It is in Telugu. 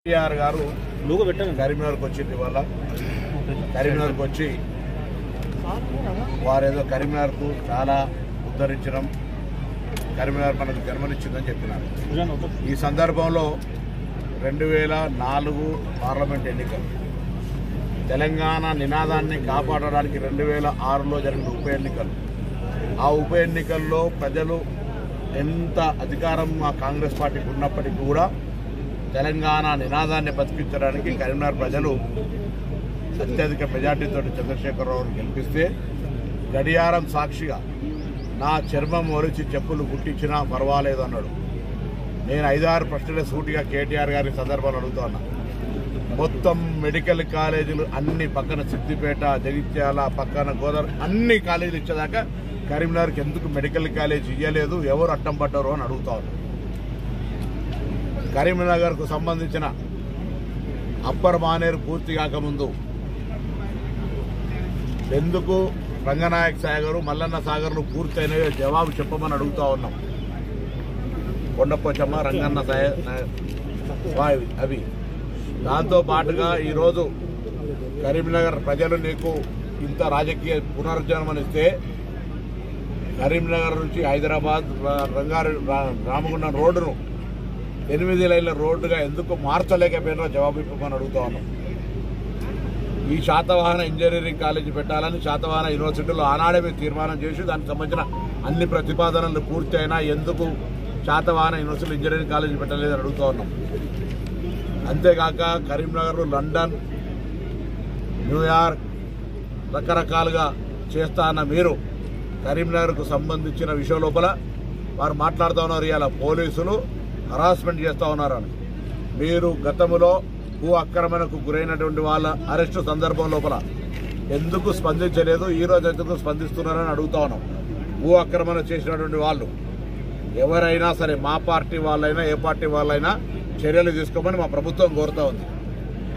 కేటీఆర్ గారు కరీంనగర్కి వచ్చింది వల్ల కరీంనగర్కి వచ్చి వారేదో కరీంనగర్కు చాలా ఉద్ధరించడం కరీంనగర్ మనకు జన్మనిచ్చిందని చెప్పినారు. ఈ సందర్భంలో 2004 పార్లమెంట్ ఎన్నికలు తెలంగాణ నినాదాన్ని కాపాడడానికి 2006లో జరిగిన ఉప ఎన్నికలు. ఆ ఉప ఎన్నికల్లో ప్రజలు ఎంత అధికారం మా కాంగ్రెస్ పార్టీకి ఉన్నప్పటికీ కూడా తెలంగాణ నినాదాన్ని బతికించడానికి కరీంనగర్ ప్రజలు అత్యధిక మెజార్టీతో చంద్రశేఖరరావును గెలిపిస్తే గడియారం సాక్షిగా నా చర్మం ఒలిచి చెప్పులు గుట్టించినా పర్వాలేదు అన్నాడు. నేను 5-6 ప్రశ్నల సూటిగా కేటీఆర్ గారి సందర్భాలు అడుగుతున్నా. మొత్తం మెడికల్ కాలేజీలు అన్ని పక్కన సిద్దిపేట, జగిత్యాల, పక్కన గోదావరి అన్ని కాలేజీలు ఇచ్చేదాకా కరీంనగర్కి ఎందుకు మెడికల్ కాలేజ్ ఇవ్వలేదు, ఎవరు అడ్డం పడ్డారు అని అడుగుతా ఉన్నారు. కరీంనగర్కు సంబంధించిన అప్పర్ మానేరు పూర్తి కాకముందు ఎందుకు రంగనాయక సాగర్, మల్లన్న సాగర్లు పూర్తయినాయో జవాబు చెప్పమని అడుగుతా ఉన్నాం. కొండపోచమ్మ, రంగన్న అవి దాంతో పాటుగా ఈరోజు కరీంనగర్ ప్రజలు నీకు ఇంత రాజకీయ పునరుజ్జీవనమిస్తే కరీంనగర్ నుంచి హైదరాబాద్ రామగుండం రోడ్డును 8 లైన్ల రోడ్డుగా ఎందుకు మార్చలేకపోయినా జవాబు ఇవ్వమని అడుగుతా ఉన్నాం. ఈ శాతవాహన ఇంజనీరింగ్ కాలేజీ పెట్టాలని శాతవాహన యూనివర్సిటీలో ఆనాడే మేము తీర్మానం చేసి దానికి సంబంధించిన అన్ని ప్రతిపాదనలు పూర్తి అయినా ఎందుకు శాతవాహన యూనివర్సిటీ ఇంజనీరింగ్ కాలేజీ పెట్టలేదని అడుగుతూ ఉన్నాం. అంతేకాక కరీంనగర్, లండన్, న్యూయార్క్ రకరకాలుగా చేస్తా అన్న మీరు కరీంనగర్కు సంబంధించిన విషయం లోపల వారు మాట్లాడుతూ ఉన్నారు. ఇలా పోలీసులు హరాస్మెంట్ చేస్తూ ఉన్నారని. మీరు గతంలో భూ ఆక్రమణకు గురైనటువంటి వాళ్ళ అరెస్టు సందర్భం లోపల ఎందుకు స్పందించలేదు, ఈ రోజు ఎందుకు స్పందిస్తున్నారని అడుగుతా ఉన్నాం. భూ ఆక్రమణ చేసినటువంటి వాళ్ళు ఎవరైనా సరే, మా పార్టీ వాళ్ళైనా ఏ పార్టీ వాళ్ళైనా చర్యలు తీసుకోమని మా ప్రభుత్వం కోరుతా ఉంది.